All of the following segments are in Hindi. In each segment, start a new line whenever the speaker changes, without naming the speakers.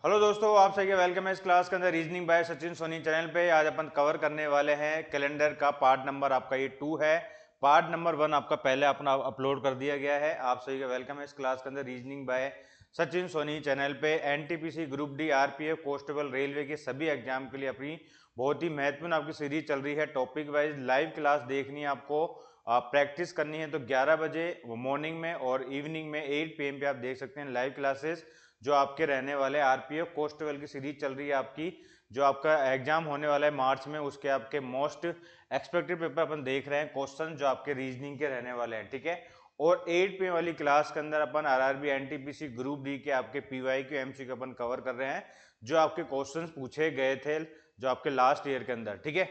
हेलो दोस्तों, आप सभी का वेलकम है इस क्लास के अंदर reasoning by Sachin Soni channel पे। आज अपन कवर करने वाले हैं कैलेंडर का पार्ट नंबर आपका ये 2 है। पार्ट नंबर 1 आपका पहले अपना अपलोड कर दिया गया है। आप सभी का वेलकम है इस क्लास के अंदर reasoning by Sachin Soni channel पे। NTPC, group D, RPF, constable, railway के सभी एग्जाम के लिए अपनी बहुत ही महत्वपूर्ण आपकी सीरीज चल रही है। टॉपिक वाइज लाइव क्लास देखनी है आपको, प्रैक्टिस करनी है तो 11 बजे मॉर्निंग में और इवनिंग में 8 PM पे आप देख सकते हैं लाइव क्लासेस जो आपके रहने वाले। आरपीएफ कांस्टेबल की सीरीज चल रही है आपकी, जो आपका एग्जाम होने वाला है मार्च में, उसके आपके मोस्ट एक्सपेक्टेड पेपर अपन देख रहे हैं, क्वेश्चन जो आपके रीजनिंग के रहने वाले हैं, ठीक है। और 8 PM वाली क्लास के अंदर अपन आरआरबी, एनटीपीसी, ग्रुप डी के आपके पीवाईक्यू एमसीक्यू अपन कवर कर रहे हैं, जो आपके क्वेश्चंस पूछे गए थे जो आपके लास्ट ईयर के अंदर, ठीक है।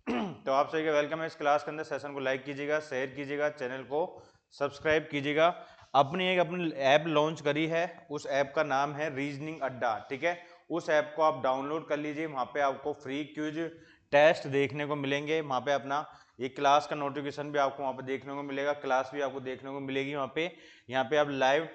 तो आप सभी का वेलकम है इस क्लास के अंदर। सेशन को लाइक कीजिएगा, शेयर कीजिएगा, चैनल को सब्सक्राइब कीजिएगा। अपनी ऐप लॉन्च करी है, उस ऐप का नाम है रीजनिंग अड्डा, ठीक है। उस ऐप को आप डाउनलोड कर लीजिए। वहां पे आपको फ्री क्विज टेस्ट देखने को मिलेंगे। वहां पे अपना ये क्लास का नोटिफिकेशन भी आपको वहां पे देखने को मिलेगा, क्लास भी आपको देखने को मिलेगी वहां पे। यहाँ पे आप लाइव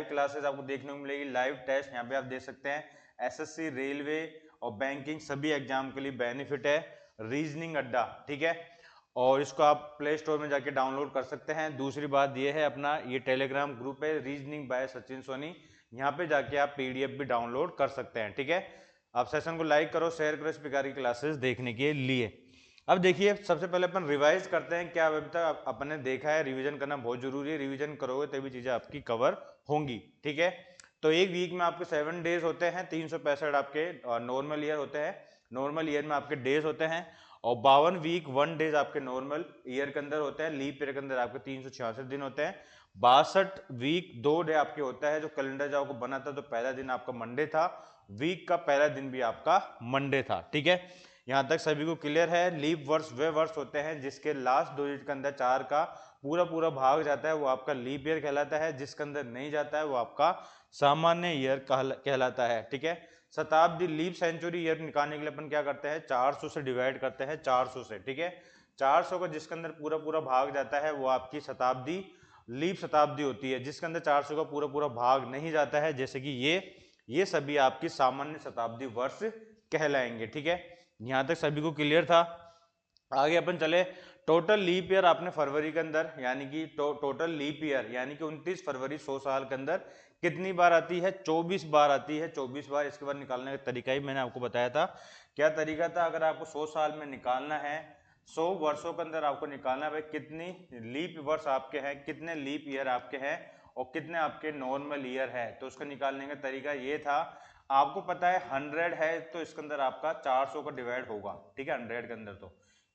क्लासेस आपको देखने को मिलेगी, लाइव टेस्ट यहाँ पे आप देख सकते हैं। एसएससी, रेलवे और बैंकिंग सभी एग्जाम के लिए बेनिफिट है रीजनिंग अड्डा, ठीक है। और इसको आप प्ले स्टोर में जाके डाउनलोड कर सकते हैं। दूसरी बात ये है, अपना ये टेलीग्राम ग्रुप है रीजनिंग बाय सचिन सोनी, यहाँ पे जाके आप पीडीएफ भी डाउनलोड कर सकते हैं, ठीक है। आप सेशन को लाइक करो, शेयर करो इस प्रकार की क्लासेस देखने के लिए। अब देखिए, सबसे पहले अपन रिवाइज करते हैं क्या अभी तक अपन ने देखा है। रिवीजन करना बहुत जरूरी है, रिवीजन करोगे तभी चीजें आपकी कवर होंगी, ठीक है। तो एक वीक में आपके 7 डेज होते हैं, 365 आपके नॉर्मल ईयर होते हैं। नॉर्मल ईयर में आपके डेज होते हैं और 52 वीक 1 डेज आपके नॉर्मल ईयर के अंदर होते हैं। लीप ईयर के अंदर आपके 366 दिन होते हैं। 62 वीक 2 डे आपके होता है। जो कैलेंडर जो आपको बना था तो पहला दिन आपका मंडे था, वीक का पहला दिन भी आपका मंडे था, ठीक है। यहां तक सभी को क्लियर है। लीप वर्ष वे वर्ष होते हैं जिसके लास्ट 2 डिजिट के अंदर 4 का पूरा पूरा भाग जाता है, वो आपका लीप ईयर कहलाता है। जिसके अंदर नहीं जाता है वो आपका सामान्य ईयर कहलाता है, ठीक है। शताब्दी, लीप सेंचुरी ईयर निकालने के लिए अपन क्या करते हैं, 400 से डिवाइड करते हैं, 400 से, ठीक है। 400 का जिसके अंदर पूरा पूरा भाग जाता है वो आपकी शताब्दी, लीप शताब्दी होती है। जिसके अंदर 400 का पूरा पूरा भाग नहीं जाता है, जैसे कि ये सभी आपकी सामान्य शताब्दी वर्ष कहलाएंगे, ठीक है। यहां तक सभी को क्लियर था। आगे अपन चले। टोटल लीप ईयर आपने फरवरी के अंदर, यानी कि टोटल लीप ईयर यानी कि 29 फरवरी 100 साल के अंदर कितनी बार आती है, 24 बार आती है, 24 बार। इसके बाद निकालने का तरीका ही मैंने आपको बताया था। क्या तरीका था, अगर आपको 100 साल में निकालना है, 100 वर्षों के अंदर आपको निकालना है भाई कितनी लीप वर्ष आपके हैं, कितने लीप ईयर आपके हैं और कितने आपके नॉर्मल ईयर है। तो उसको निकालने का तरीका ये था, आपको पता है 100 है तो इसके अंदर आपका 400 का डिवाइड होगा, ठीक है। 100 के अंदर तो,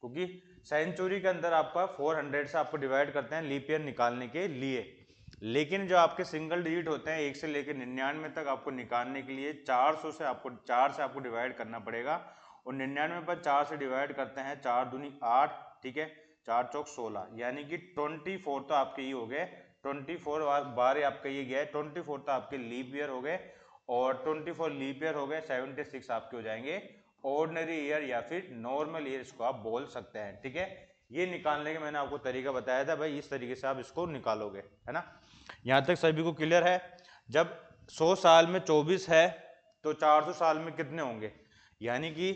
क्योंकि सेंचुरी के अंदर आपका 400 से आपको डिवाइड करते हैं लीप ईयर निकालने के लिए। लेकिन जो आपके सिंगल डिजिट होते हैं 1 से लेकर 99 तक, आपको निकालने के लिए 400 से आपको 4 से आपको डिवाइड करना पड़ेगा। और 99 पर 4 से डिवाइड करते हैं, 4 दूनी 8, ठीक है, 4 चौक 16, यानी कि 24 तो आपके ये हो गए। 24 बार आपका ये गया है, 24 तो आपके लीप ईयर हो गए। और 24 लीप ईयर हो गए, 76 आपके हो जाएंगे ऑर्डिनरी ईयर या फिर नॉर्मल ईयर, इसको आप बोल सकते हैं, ठीक है। ये निकालने का मैंने आपको तरीका बताया था भाई, इस तरीके से आप इसको निकालोगे, है ना। यहां तक सभी को क्लियर है। जब 100 साल में 24 है तो 400 साल में कितने होंगे, यानी कि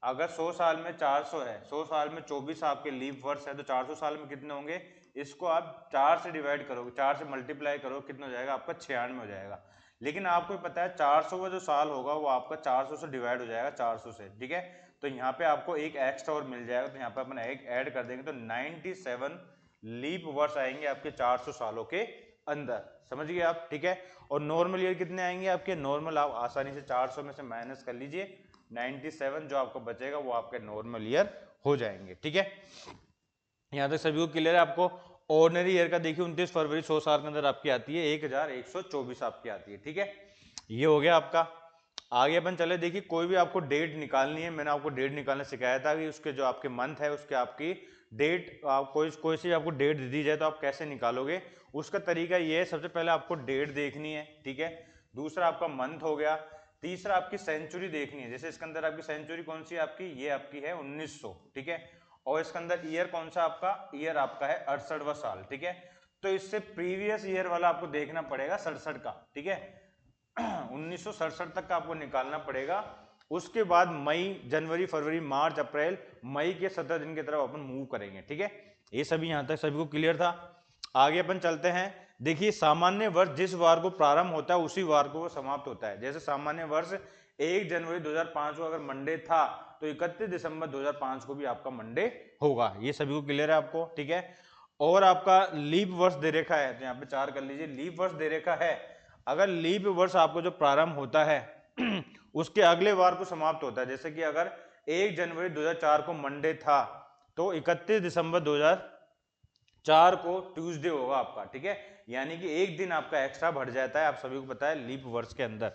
अगर 100 साल में 400 है, 100 साल में 24 आपके लीप वर्ष है, तो 400 साल में कितने होंगे। इसको आप 4 से डिवाइड करोगे, 4 से मल्टीप्लाई करोगे, कितना हो जाएगा आपका 96 हो जाएगा। लेकिन आपको पता है 400 का जो साल होगा वो आपका 400 से डिवाइड हो जाएगा, 400 से, ठीक है। तो यहाँ पे आपको एक एक्स्ट्रा और मिल जाएगा, तो यहाँ पे अपन एक ऐड कर देंगे तो 97 लीप वर्ष आएंगे आपके 400 सालों के अंदर, समझ गए आप, ठीक है। और नॉर्मल ईयर कितने आएंगे आपके, नॉर्मल आप आसानी से 400 में से माइनस कर लीजिए, 97 जो आपको बचेगा वो आपके नॉर्मल ईयर हो जाएंगे, ठीक है। यहां तक सभी को क्लियर है आपको। ऑर्डिनरी ईयर का देखिए 29 फरवरी 100 साल के अंदर आपकी आती है 1124 आपकी आती है, ठीक है। ये हो गया आपका। आगे अपन चले, देखिए कोई भी आपको डेट निकालनी है, मैंने आपको डेट निकालना सिखाया था कि उसके जो आपके मंथ है उसके आपकी डेट, आप कोई सी आपको डेट दी जाए तो आप कैसे निकालोगे। उसका तरीका ये है, सबसे पहले आपको डेट देखनी है, ठीक है। दूसरा आपका मंथ हो गया। तीसरा आपकी सेंचुरी देखनी है, जैसे इसके अंदर आपकी सेंचुरी कौन सी है आपकी, ये आपकी है 1900, ठीक है। और इसके अंदर ईयर कौन सा आपका, ईयर आपका है 68वां साल, ठीक है। तो इससे प्रीवियस ईयर वाला आपको देखना पड़ेगा 67 का, ठीक है। 1967 तक का आपको निकालना पड़ेगा। उसके बाद मई, जनवरी, फरवरी, मार्च, अप्रैल, मई के 17 दिन की तरफ अपन मूव करेंगे। ठीक है, ये सभी यहां तक सभी को क्लियर था। आगे अपन चलते हैं। देखिए, सामान्य वर्ष जिस वार को प्रारंभ होता है उसी वार को वो समाप्त होता है। जैसे सामान्य वर्ष 1 जनवरी 2005 को अगर मंडे था तो 31 दिसंबर 2005 को भी आपका मंडे होगा। ये सभी को क्लियर है आपको? ठीक है। और आपका लीप वर्ष दे रखा है, तो यहाँ पे 4 कर लीजिए। लीप वर्ष दे रखा है, अगर लीप वर्ष आपको जो प्रारंभ होता है उसके अगले वार को समाप्त होता है। जैसे कि अगर 1 जनवरी 2004 को मंडे था तो 31 दिसंबर 2004 को ट्यूसडे होगा आपका। ठीक है, यानी कि एक दिन आपका एक्स्ट्रा बढ़ जाता है, आप सभी को पता है, लीप वर्ष के अंदर।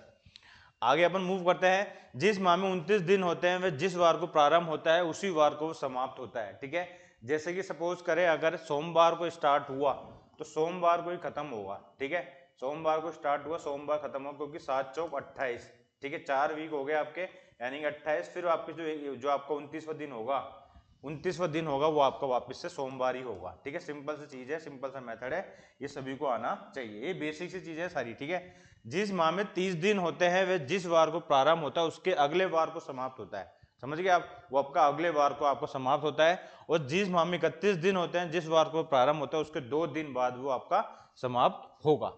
आगे अपन मूव करते हैं। जिस माह में 29 दिन होते हैं वह जिस वार को प्रारंभ होता है उसी वार को समाप्त होता है। ठीक है, जैसे कि सपोज करें अगर सोमवार को स्टार्ट हुआ तो सोमवार को ही खत्म होगा। ठीक है, सोमवार को स्टार्ट हुआ, सोमवार खत्म हुआ, क्योंकि 7 चौक 28। ठीक है, 4 वीक हो गए आपके, यानी कि 28। फिर आपके जो आपका 29वां दिन होगा, 29वां दिन होगा वो आपका वापस से सोमवार ही होगा। ठीक है, सिंपल सी चीज है, सिंपल सा मेथड है, ये सभी को आना चाहिए। ये बेसिक सी चीज है सारी। ठीक है, जिस माह में 30 दिन होते हैं वह जिस वार को प्रारंभ होता है उसके अगले वार को समाप्त होता है। समझ गए आप? वो आपका अगले वार को आपको समाप्त होता है। और जिस माह में 31 दिन होते हैं, जिस वार को प्रारंभ होता है उसके 2 दिन बाद वो आपका समाप्त होगा।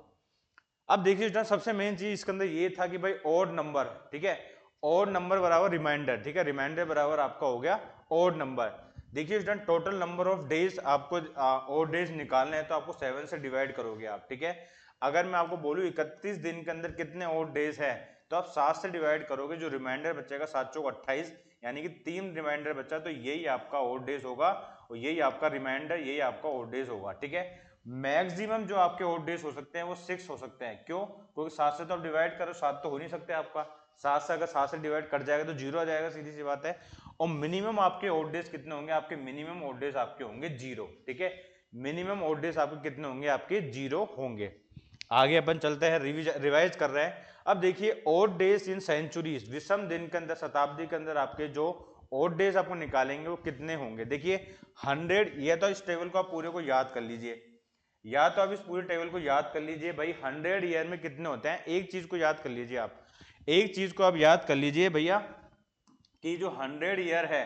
अब देखिए सबसे मेन चीज इसके अंदर ये था कि भाई ऑड नंबर। ठीक है, ऑड नंबर बराबर रिमाइंडर। ठीक है, रिमाइंडर बराबर आपका हो गया ऑड नंबर। देखिए student, total number of days आपको ऑड डेज निकालने हैं तो आपको 7 से डिवाइड करोगे आप। ठीक है, अगर मैं आपको बोलूं 31 दिन के अंदर कितने ऑड डेज है तो आप 7 से डिवाइड करोगे, जो रिमाइंडर बचेगा 7 चौक 28, यानी कि 3 रिमाइंडर बचा, तो यही आपका ऑड डेज होगा और यही आपका रिमाइंडर, यही आपका ऑड डेज होगा। ठीक है, मैक्सिमम जो आपके ऑड डेज हो सकते हैं वो 6 हो सकते हैं। क्यों? क्योंकि 7 से तो आप डिवाइड करो, 7 तो हो नहीं सकते आपका। 7 से अगर 7 से डिवाइड कट जाएगा तो 0 आ जाएगा, सीधी सी बात है। और मिनिमम आपके ऑड डेज कितने होंगे? आपके मिनिमम ऑड डेज आपके होंगे 0। ठीक है, मिनिमम ऑड डेज आपके कितने होंगे? आपके 0 होंगे। आगे अपन चलते हैं, रिवाइज कर रहे हैं। अब देखिए ऑड डेज इन सेंचुरीज, विषम दिन के अंदर, शताब्दी के अंदर आपके जो ऑड डेज आपको निकालेंगे वो कितने होंगे? देखिए 100, ये तो इस टेबल को आप पूरे को याद कर लीजिए, या तो आप इस पूरे टेबल को याद कर लीजिए भाई 100 ईयर में कितने होते हैं। एक चीज को याद कर लीजिए आप, एक चीज को आप याद कर लीजिए भैया कि जो 100 ईयर है,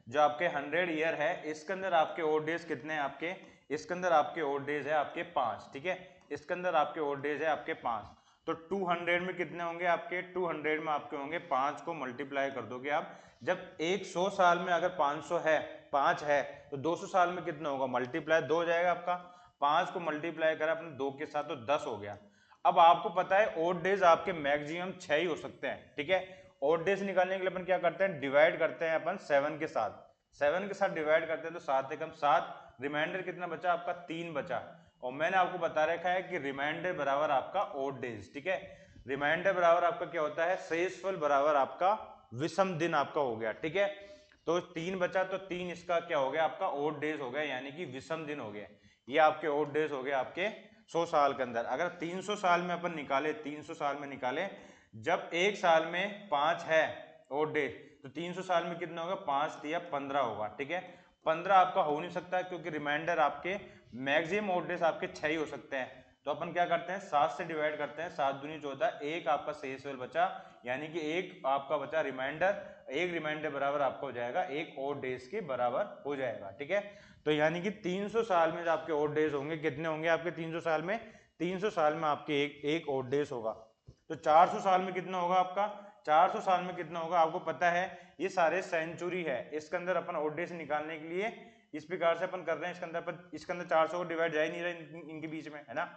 जो आपके 100 ईयर है, इसके अंदर आपके ऑड डेज कितने हैं आपके? इसके अंदर आपके ऑड डेज है आपके 5। ठीक है, इसके अंदर आपके ऑड डेज है आपके 5। तो 200 में कितने होंगे आपके? 200 में आपके होंगे 5 को मल्टीप्लाई कर दोगे आप। जब 100 साल में अगर 500 है, 5 है, तो 200 साल में कितना होगा? मल्टीप्लाई 2 हो जाएगा आपका। 5 को मल्टीप्लाई करा अपने 2 के साथ तो 10 हो गया। अब आपको पता है ऑड डेज आपके मैक्सिमम 6 ही हो सकते हैं। ठीक है, ऑड डेज निकालने के लिए अपन क्या करते हैं? डिवाइड करते हैं अपन 7 के साथ। 7 के साथ डिवाइड करते हैं तो 7 एकम 7, रिमाइंडर कितना बचा आपका? 3 बचा। और मैंने आपको बता रखा है कि रिमाइंडर बराबर आपका ऑड डेज। ठीक है, रिमाइंडर बराबर आपका क्या होता है? शेषफल बराबर आपका विषम दिन आपका हो गया। ठीक है, तो 3 बचा तो 3 इसका क्या हो गया? आपका ऑड डेज हो गया, यानी कि विषम दिन हो गया। ये आपके ऑड डेज हो गए आपके 100 साल के अंदर। अगर 300 साल में अपन निकाले, 300 साल में निकाले, जब एक साल में 5 है ऑड डेज, तो 300 साल में कितना होगा? 5 तिया 15 होगा। ठीक है, 15 आपका हो नहीं सकता क्योंकि रिमाइंडर आपके मैक्सिमम ऑड डेज आपके 6 ही हो सकते हैं। तो अपन क्या करते हैं? 7 से डिवाइड करते हैं, 7 दूनी 14, एक आपका शेषफल बचा, यानी कि एक आपका बचा रिमाइंडर। एक रिमाइंडर बराबर आपका हो जाएगा एक ऑड डेज के बराबर हो जाएगा। ठीक है, तो यानी कि 300 साल में जो आपके ऑड डेज होंगे कितने होंगे आपके? 300 साल में, 300 साल में आपके एक ऑड डेज होगा। तो 400 साल में कितना होगा आपका? 400 साल में कितना होगा आपको पता है? ये सारे सेंचुरी है, इसके अंदर अपन ऑड डेज निकालने के लिए इस प्रकार से अपन कर रहे हैं। इसके अंदर अपन, इसके अंदर 400 को डिवाइड जा ही नहीं रहा इनके बीच में, है ना?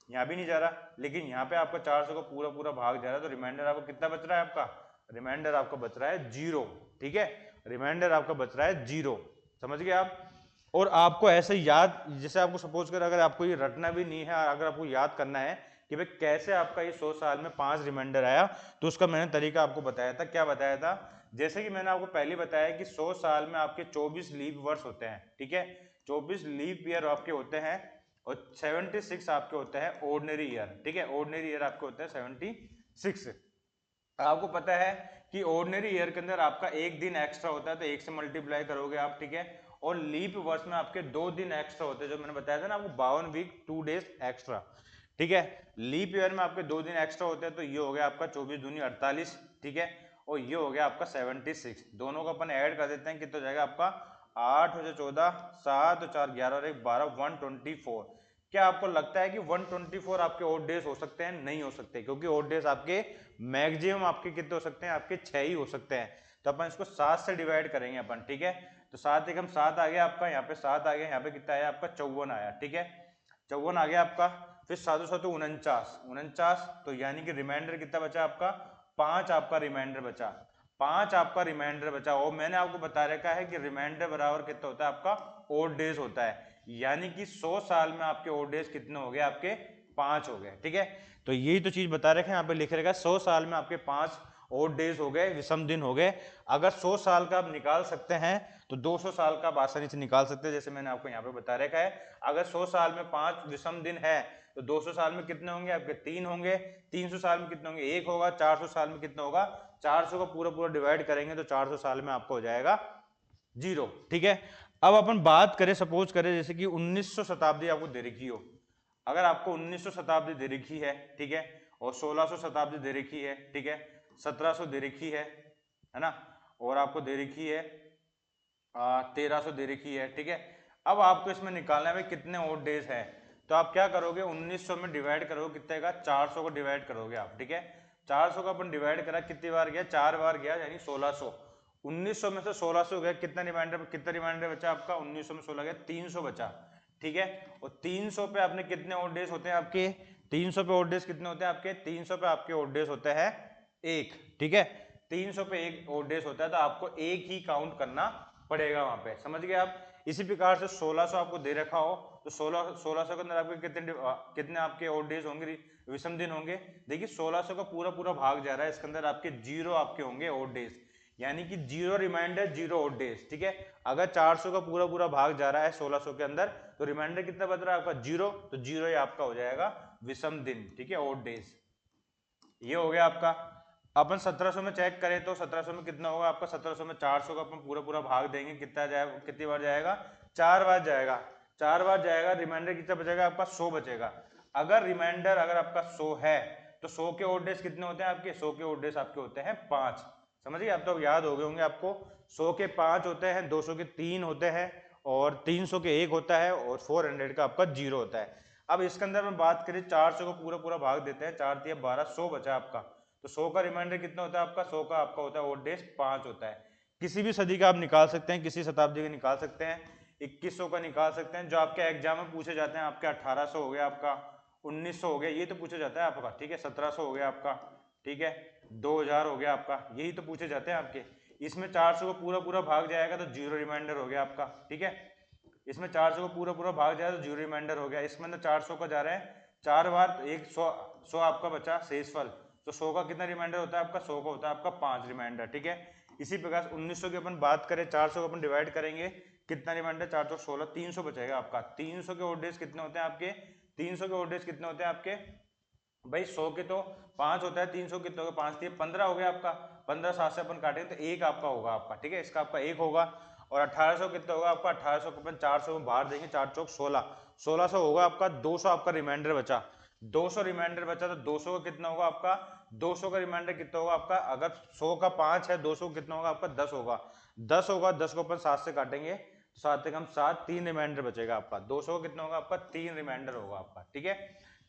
यहाँ भी नहीं जा रहा, लेकिन यहाँ पे आपका 400 को पूरा पूरा भाग जा रहा है। तो रिमाइंडर आपको कितना बच रहा है आपका? रिमाइंडर आपका बच रहा है 0। ठीक है, रिमाइंडर आपका बच रहा है 0। समझ गए आप? और आपको ऐसे याद, जैसे आपको सपोज कर अगर आपको ये रटना भी नहीं है, अगर आपको याद करना है कि भाई कैसे आपका ये 100 साल में 5 रिमाइंडर आया, तो उसका मैंने तरीका आपको बताया था। क्या बताया था? जैसे कि मैंने आपको पहले बताया कि 100 साल में आपके 24 लीप वर्ष होते हैं। ठीक है, 24 लीप ईयर आपके होते हैं और 76 आपके होते हैं ऑर्डिनरी ईयर। ठीक है, ऑर्डिनरी ईयर आपके होते हैं 76। आपको पता है कि ऑर्डिनरी ईयर के अंदर आपका एक दिन एक्स्ट्रा होता है, तो एक से मल्टीप्लाई करोगे आप। ठीक है, और लीप वर्ष में आपके 2 दिन एक्स्ट्रा होते हैं, जो मैंने बताया था ना आपको, 52 वीक 2 डेज एक्स्ट्रा। ठीक है। लीप ईयर में आपके 2 दिन एक्स्ट्रा होते हैं, तो ये हो गया आपका 24 दूनी 48, ठीक है, और ये हो गया आपका 76। दोनों को अपन ऐड कर देते हैं, कितना हो जाएगा आपका 8 और 14, 7 और 4 11 और 1 12, 124। क्या आपको लगता है कि 124 आपके ओड डेज हो सकते हैं? नहीं हो सकते, क्योंकि ओड डेज आपके मैक्सिमम आपके कितने हो सकते हैं? आपके 6 ही हो सकते हैं। तो अपन इसको 7 से डिवाइड करेंगे अपन, ठीक है। तो 7 एकम 7 आ गया आपका, यहाँ पे 7 आ गया, यहाँ पे कितना आया आपका 54 आया, ठीक है, 54 आ गया आपका। फिर 7 7 49, 49, तो यानी कि रिमाइंडर कितना बचा आपका? 5 आपका रिमाइंडर बचा, 5 आपका रिमाइंडर बचा। और मैंने आपको बता रखा है कि रिमाइंडर बराबर कितना होता है आपका? ओड डेज होता है, यानी कि 100 साल में आपके ओड डेज कितने हो गए? आपके 5 हो गए, ठीक है। तो यही तो चीज बता रखे हैं, यहाँ पे लिख रखा है 100 साल में आपके 5 ओड डेज हो गए, विषम दिन हो गए। अगर 100 साल का आप निकाल सकते हैं तो 200 साल का आप आसानी से निकाल सकते हैं, जैसे मैंने आपको यहाँ पे बता रखा है। अगर 100 साल में 5 विषम दिन है तो 200 साल में कितने होंगे आपके? 3 होंगे। 300 साल में कितने होंगे? 1 होगा। 400 साल में कितना होगा? 400 का पूरा पूरा डिवाइड करेंगे तो 400 साल में आपको हो जाएगा 0, ठीक है। अब अपन बात करें, सपोज करें जैसे कि 1900 शताब्दी आपको दे रखी हो। अगर आपको 1900 शताब्दी दे रखी है, ठीक है, और 1600 शताब्दी दे रखी है, ठीक है, 1700 दे रखी है ना, और आपको दे रखी है 1300 दे रखी है, ठीक है। अब आपको इसमें निकालना है कितने ओड डेज है। तो आप क्या करोगे? 1900 में डिवाइड करोगे कितने का? 400 को डिवाइड करोगे आप, ठीक है। 400 का अपन डिवाइड करा, कितनी बार गया? 4 बार गया, यानी 1600। 1900 में से 1600 गया, कितना रिमाइंडर बचा आपका? 1900 में 16 गया, 300 बचा, ठीक है। और 300 पे आपने कितने ओड डेज होते हैं आपके? 300 पे ओड डेज कितने होते हैं आपके? 300 पे आपके ओड डेज होते हैं 1, ठीक है। 300 पे 1 ओड डेज होता है, तो आपको 1 ही काउंट करना पड़ेगा वहां पे, समझ गए आप। इसी प्रकार से 1600 आपको दे रखा हो तो 1600 के अंदर आपके कितने आपके ओड डेज होंगे? विषम दिन होंगे। देखिए 1600 का पूरा पूरा भाग जा रहा है, इसके अंदर आपके 0 आपके होंगे ओड डेज, यानी कि 0 रिमाइंडर 0 ओड डेज, ठीक है। अगर 400 का पूरा पूरा भाग जा रहा है 1600 के अंदर, तो रिमाइंडर कितना बच रहा है आपका? 0, तो 0 ही आपका हो जाएगा विषम दिन, ठीक है, ओड डेज। ये हो गया आपका। अपन 1700 में चेक करें तो 1700 में कितना होगा आपका? 1700 में 400 का अपन पूरा पूरा भाग देंगे, कितना जाएगा? कितनी बार जाएगा? 4 बार जाएगा, 4 बार जाएगा। रिमाइंडर कितना बचेगा आपका? 100 बचेगा। अगर रिमाइंडर अगर आपका 100 है तो 100 के ओड डेज कितने होते हैं आपके? 100 के ओड डेज आपके होते हैं 5, समझिए। आप तो याद हो गए होंगे आपको, 100 के 5 होते हैं, 200 के 3 होते हैं, और 300 के 1 होता है, और 400 का आपका 0 होता है। अब इसके अंदर में बात करें, 400 को पूरा पूरा भाग देते हैं, 4 3 12, 100 बचा आपका। तो 100 का रिमाइंडर कितना होता है आपका? 100 का आपका होता है ओड डेज 5 होता है। किसी भी सदी का आप निकाल सकते हैं, किसी शताब्दी का निकाल सकते हैं, 2100 का निकाल सकते हैं, जो आपके एग्जाम में पूछे जाते हैं। आपके 1800 हो गया आपका, 1900 हो गया, ये तो पूछे जाता है आपका, ठीक है। 1700 हो गया आपका, ठीक है, 2000 हो गया आपका, यही तो पूछे जाते हैं आपके। इसमें 400 को पूरा पूरा भाग जाएगा तो 0 रिमाइंडर हो गया आपका, ठीक है। इसमें 400 को पूरा पूरा भाग जाएगा तो 0 रिमाइंडर हो गया। इसमें अंदर 400 का जा रहा है 4 बार, तो 100 आपका बचा शेषफल। तो 100 का कितना रिमाइंडर होता है आपका? 100 का होता है आपका 5 रिमाइंडर, ठीक है। इसी प्रकार 1900 की अपन बात करें, 400 को अपन डिवाइड करेंगे, कितना रिमाइंडर? 416, 300 बचेगा आपका। 300 के ओड डेज कितने होते हैं आपके? 300 के ओड डेज कितने होते हैं आपके भाई? 100 के तो 5 होता है, 300 कितने हो गए? 5 3 15 हो गया आपका। 15 7 से अपन काटेंगे तो 1 आपका होगा आपका, ठीक है, इसका आपका 1 होगा। और 1800 कितना होगा आपका? 1800 को अपन 400 में बाहर देंगे, 4 चौक 16, 1600 होगा आपका। 200 आपका रिमाइंडर बचा, 200 रिमाइंडर बचा, तो 200 का कितना होगा आपका? 200 का रिमाइंडर कितना होगा आपका? अगर 100 का 5 है, 200 कितना होगा आपका? 10 होगा, 10 होगा। 10 को अपन 7 से काटेंगे, 7 से कम 7, 3 रिमाइंडर बचेगा आपका। 200 का कितना होगा आपका? 3 रिमाइंडर होगा आपका, ठीक है।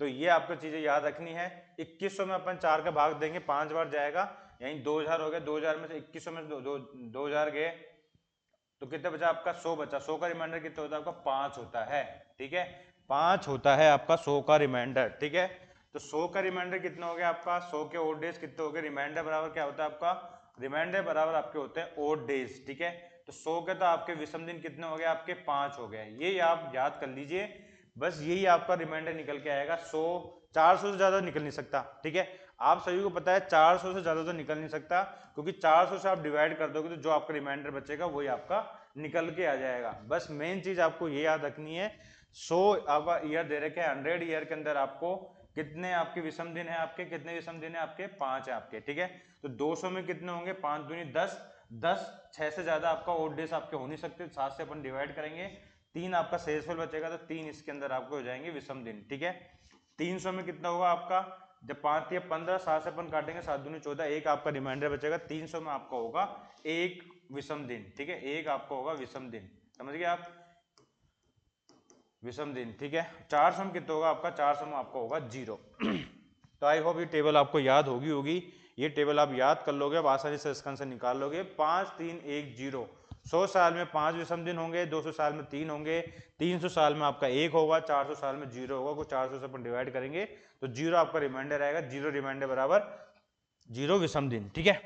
तो ये आपको चीजें याद रखनी है। 2100 में अपन 4 का भाग देंगे, 5 बार जाएगा, यही 2000 हो गया। 2000 में से 2100 में 2000 गए तो कितना बचा आपका? 100 बचा। 100 का रिमाइंडर कितना होता है आपका? 5 होता है, ठीक है, 5 होता है आपका 100 का रिमाइंडर, ठीक है। तो 100 का रिमाइंडर कितना हो गया आपका? 100 के ओड डेज कितने हो गए? रिमाइंडर बराबर क्या होता है आपका? रिमाइंडर बराबर आपके होते हैं ओड डेज, ठीक है। तो 100 के तो आपके विषम दिन कितने हो गए आपके? 5 हो गए। ये आप याद कर लीजिए, बस यही आपका रिमाइंडर निकल के आएगा। 100, 400 से ज्यादा निकल नहीं सकता, ठीक है। आप सभी को पता है 400 से ज्यादा तो निकल नहीं सकता, क्योंकि 400 से आप डिवाइड कर दोगे तो जो आपका रिमाइंडर बचेगा वही आपका निकल के आ जाएगा। बस मेन चीज आपको ये याद रखनी है, 100 आपका ईयर दे रखे हैं, 100 ईयर के अंदर आपको कितने आपके विषम दिन है आपके? कितने विषम दिन है आपके? 5 है आपके, ठीक है। तो 200 में कितने होंगे? 5 दूनी 10, 10 6 से ज्यादा आपका ओड डेज आपके हो नहीं सकते। 7 से अपन डिवाइड करेंगे, 3 आपका शेषफल बचेगा, तो 3 इसके अंदर आपको हो जाएंगे विषम दिन, ठीक है। 300 में कितना होगा आपका, जब 5 या 15, 7 से अपन काटेंगे 7 दूनी 14, एक आपका रिमाइंडर बचेगा। 300 में आपका होगा एक विषम दिन, ठीक है, एक आपका होगा विषम दिन, समझ गए आप, विषम दिन, ठीक है। 400 में कितना होगा आपका, 400 में आपका होगा 0। तो आई होप ये टेबल आपको याद होगी। ये टेबल आप याद कर लोगे, अब आसानी से इसका आंसर निकाल लोगे। 5 3 1 0, 100 साल में 5 विषम दिन होंगे, 200 साल में 3 होंगे, 300 साल में आपका 1 होगा, 400 साल में 0 होगा। को 400 से अपन डिवाइड करेंगे तो 0 आपका रिमाइंडर आएगा, 0 रिमाइंडर बराबर 0 विषम दिन, ठीक है।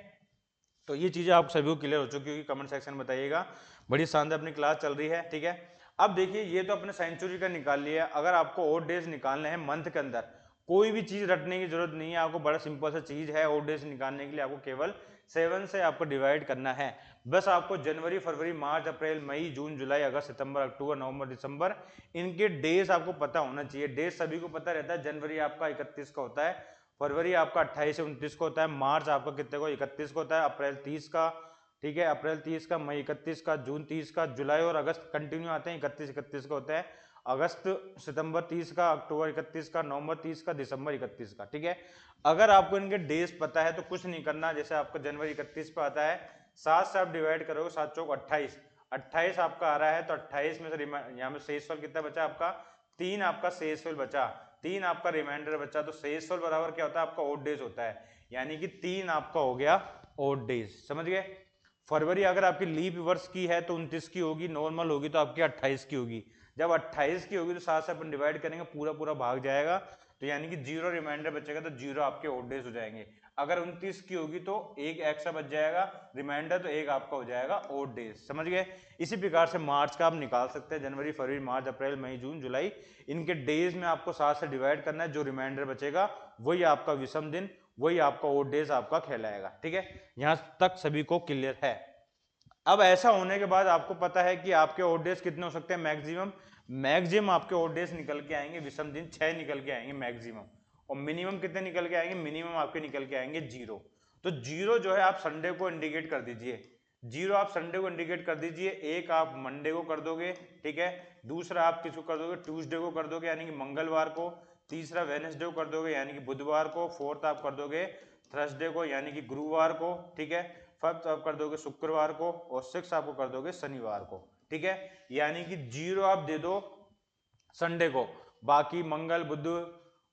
तो ये चीजें आप सभी को क्लियर हो चुकी होगी, कमेंट सेक्शन में बताइएगा। बड़ी शानदार अपनी क्लास चल रही है, ठीक है। अब देखिए ये तो अपने सेंचुरी का निकाल लिया। अगर आपको ओड डेज निकालने हैं मंथ के अंदर, कोई भी चीज रटने की जरूरत नहीं है आपको, बड़ा सिंपल सा चीज है। ओड डेज निकालने के लिए आपको केवल 7 से आपको डिवाइड करना है। बस आपको जनवरी, फरवरी, मार्च, अप्रैल, मई, जून, जुलाई, अगस्त, सितंबर, अक्टूबर, नवंबर, दिसंबर, इनके डेज आपको पता होना चाहिए। डेज सभी को पता रहता है। जनवरी आपका 31 का होता है, फरवरी आपका 28 से 29 को होता है, मार्च आपका कितने को 31 को होता है, अप्रैल 30 का, ठीक है, अप्रैल 30 का, मई 31 का, जून 30 का, जुलाई और अगस्त कंटिन्यू आते हैं, 31 का होता है, अगस्त सितंबर 30 का, अक्टूबर 31 का, नवंबर 30 का, दिसंबर 31 का, ठीक है। अगर आपको इनके डेज पता है तो कुछ नहीं करना। जैसे आपका जनवरी 31 पे आता है, 7 से आप डिवाइड करोगे, 7 चौक 28, 28 आपका आ रहा है, तो 28 में से यहाँ में शेषफल कितना बचा आपका, 3 आपका शेषफल बचा, 3 आपका रिमाइंडर बचा। तो शेषफल बराबर क्या होता है आपका, ओड डेज होता है, यानी कि 3 आपका हो गया ओड डेज, समझ गए। फरवरी अगर आपकी लीप वर्ष की है तो 29 की होगी, नॉर्मल होगी तो आपकी 28 की होगी। जब 28 की होगी तो 7 से अपन डिवाइड करेंगे, पूरा पूरा भाग जाएगा, तो यानी कि 0 रिमाइंडर बचेगा, तो 0 आपके ओड डेज हो जाएंगे। अगर 29 की होगी तो एक एक्स्ट्रा बच जाएगा रिमाइंडर, तो एक आपका हो जाएगा ओड डेज, समझ गए। इसी प्रकार से मार्च का आप निकाल सकते हैं, जनवरी, फरवरी, मार्च, अप्रैल, मई, जून, जुलाई, इनके डेज में आपको 7 से डिवाइड करना है। जो रिमाइंडर बचेगा वही आपका विषम दिन, वही आपका ओड डेज आपका कहलाएगा, ठीक है। यहां तक सभी को क्लियर है। अब ऐसा होने के बाद आपको पता है कि आपके ओड डेज कितने हो सकते हैं, मैक्सिमम आपके ओड डेज निकल के आएंगे विषम दिन 6 निकल के आएंगे मैक्सिमम, और मिनिमम कितने निकल के आएंगे, मिनिमम आपके निकल के आएंगे 0। तो 0 जो है आप संडे को इंडिकेट कर दीजिए, 0 आप संडे को इंडिकेट कर दीजिए, एक आप मंडे को कर दोगे, ठीक है, दूसरा आप किसको कर दोगे, ट्यूसडे को कर दोगे यानी कि मंगलवार को, तीसरा वेडनेसडे को कर दोगे यानी कि बुधवार को, फोर्थ आप कर दोगे थर्सडे को यानी कि गुरुवार को, ठीक है, फिफ्थ आप कर दोगे शुक्रवार को, और सिक्स आपको कर दोगे शनिवार को, ठीक है। यानी कि 0 आप दे दो संडे को, बाकी मंगल, बुध,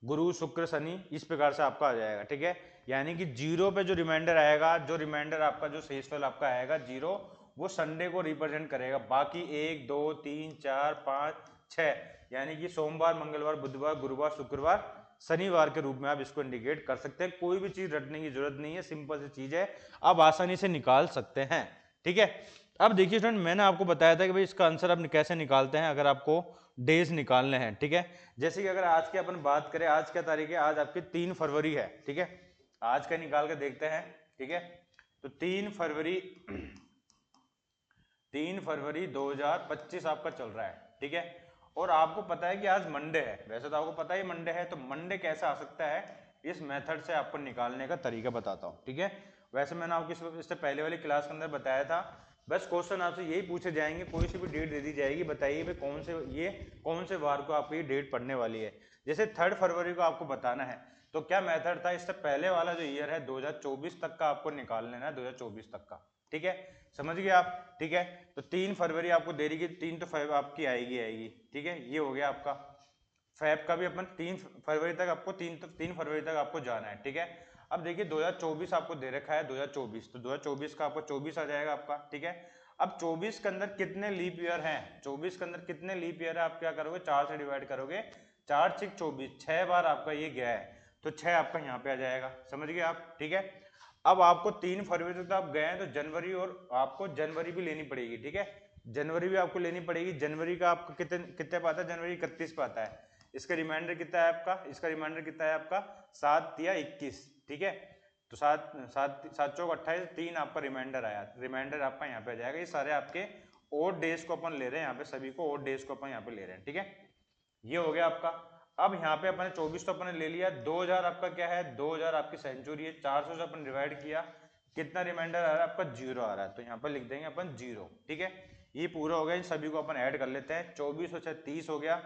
गुरु, शुक्र, शनि, इस प्रकार से आपका आ जाएगा, ठीक है। यानी कि 0 पे जो रिमाइंडर आएगा, जो रिमाइंडर आपका जो शेषफल आपका आएगा 0, वो संडे को रिप्रेजेंट करेगा। बाकी 1 2 3 4 5 6 यानी कि सोमवार, मंगलवार, बुधवार, गुरुवार, शुक्रवार, शनिवार के रूप में आप इसको इंडिकेट कर सकते हैं। कोई भी चीज रटने की जरूरत नहीं है, सिंपल सी चीज है, आप आसानी से निकाल सकते हैं, ठीक है। अब देखिए स्टूडेंट, मैंने आपको बताया था कि भाई इसका आंसर आप कैसे निकालते हैं अगर आपको डेज निकालने हैं, ठीक है। जैसे कि अगर आज की अपन बात करें, आज क्या तारीख है, आज आपकी 3 फरवरी है, ठीक है। आज का निकाल के देखते हैं, ठीक है। तो 3 फरवरी 2025 आपका चल रहा है, ठीक है। और आपको पता है कि आज मंडे है, वैसे तो आपको पता ही मंडे है, तो मंडे कैसे आ सकता है, इस मेथड से आपको निकालने का तरीका बताता हूं, ठीक है। वैसे मैंने आपको इससे पहले वाली क्लास के अंदर बताया था। बस क्वेश्चन आपसे यही पूछे जाएंगे, कोई सी भी डेट दे दी जाएगी, बताइए भाई कौन से वार को आपको ये डेट पढ़ने वाली है। जैसे 3 फरवरी को आपको बताना है, तो क्या मेथड था, इससे पहले वाला जो ईयर है 2024 तक का आपको निकाल लेना है, 2024 तक का, ठीक है, समझ गए आप, ठीक है। तो 3 फरवरी आपको दे रही, 3 तो फैब आपकी आएगी, ठीक है, ये हो गया आपका। फैब का भी अपन 3 फरवरी तक आपको 3 फरवरी तक आपको जाना है, ठीक है। अब देखिए 2024 आपको दे रखा है, 2024, तो 2024 का आपको 24 आ जाएगा आपका, ठीक है। अब 24 के अंदर कितने लीप ईयर हैं, 24 के अंदर कितने लीप ईयर है, आप क्या करोगे, 4 से डिवाइड करोगे, 4 6 24, 6 बार आपका ये गया है, तो 6 आपका यहाँ पे आ जाएगा, समझ गए आप, ठीक है। अब आपको 3 फरवरी तक तो आप गए हैं, तो जनवरी, और आपको जनवरी भी लेनी पड़ेगी, ठीक है, जनवरी भी आपको लेनी पड़ेगी। जनवरी का आपको कितने कितने पे आता है, जनवरी 31 पे आता है। इसका रिमाइंडर कितना है आपका, इसका रिमाइंडर कितना है आपका, 7 या 21, ठीक है। तो 7 7 7 चौक 28, 3 आपका रिमाइंडर आया, रिमाइंडर आपका यहाँ पे आ जाएगा। ये सारे आपके ओड डेज को अपन ले रहे हैं, यहाँ पे सभी को ओड डेज को अपन यहाँ पे ले रहे हैं, ठीक है। ये हो गया आपका। अब यहाँ पे अपने 24 तो अपने ले लिया, 2000 आपका क्या है, 2000 आपकी सेंचुरी है, 400 से अपन डिवाइड किया, कितना रिमाइंडर आ रहा है आपका, 0 आ रहा है, तो यहाँ पर लिख देंगे अपन 0, ठीक है। ये पूरा हो गया, इन सभी को अपन ऐड कर लेते हैं, 24 और 30 हो गया,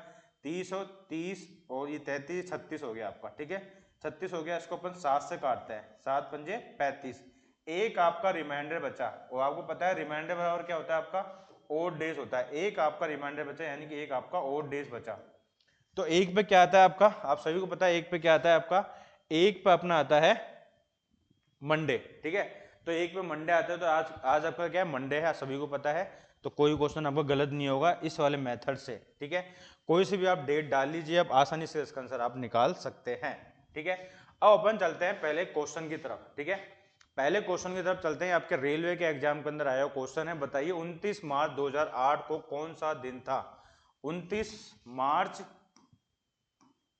30 और 30 और ये 33 36 हो गया आपका, ठीक है 36 हो गया। इसको अपन 7 से काटते हैं, 7 पंजे 35। एक आपका रिमाइंडर बचा, और आपको पता है रिमाइंडर बराबर क्या होता है आपका, ओड डेज होता है। एक आपका रिमाइंडर बचा यानी कि एक आपका ओड डेज बचा। तो एक पे क्या आता है आपका, आप सभी को पता है एक पे क्या आता है आपका, एक पे अपना आता है मंडे, ठीक है। तो एक पे मंडे आता है, तो आज आज आपका क्या है, मंडे है, सभी को पता है। तो कोई क्वेश्चन आपका गलत नहीं होगा इस वाले मेथड से, ठीक है। कोई से भी आप डेट डाल लीजिए, आप आसानी से इसका आंसर आप निकाल सकते हैं, ठीक है। अब अपन चलते हैं पहले क्वेश्चन की तरफ, ठीक है। पहले क्वेश्चन की तरफ चलते हैं। आपके रेलवे के एग्जाम के अंदर आया हुआ क्वेश्चन है, बताइए 29 मार्च 2008 को कौन सा दिन था। 29 मार्च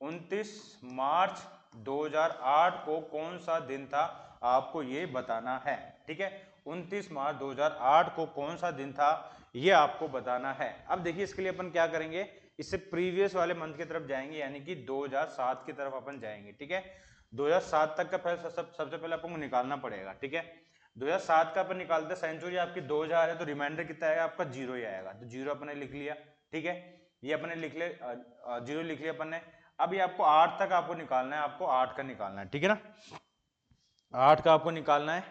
29 मार्च 2008 को कौन सा दिन था, आपको ये बताना है, ठीक है। 29 मार्च 2008 को कौन सा दिन था, ये आपको बताना है। अब देखिए इसके लिए अपन क्या करेंगे, इससे प्रीवियस वाले मंथ की तरफ जाएंगे, यानी कि 2007 की तरफ अपन जाएंगे, ठीक है। 2007 तक का पहले सबसे पहले अपन को निकालना पड़ेगा, ठीक है। 2007 का अपन निकालते, सेंचुरी आपकी 2000 है, तो रिमाइंडर कितना आएगा आपका, 0 ही आएगा। तो 0 अपने लिख लिया, ठीक है। ये अपने लिख ले, 0 लिख लिया अपन ने। अब ये आपको 8 तक आपको निकालना है, आपको 8 का निकालना है, ठीक है ना। 8 का आपको निकालना है,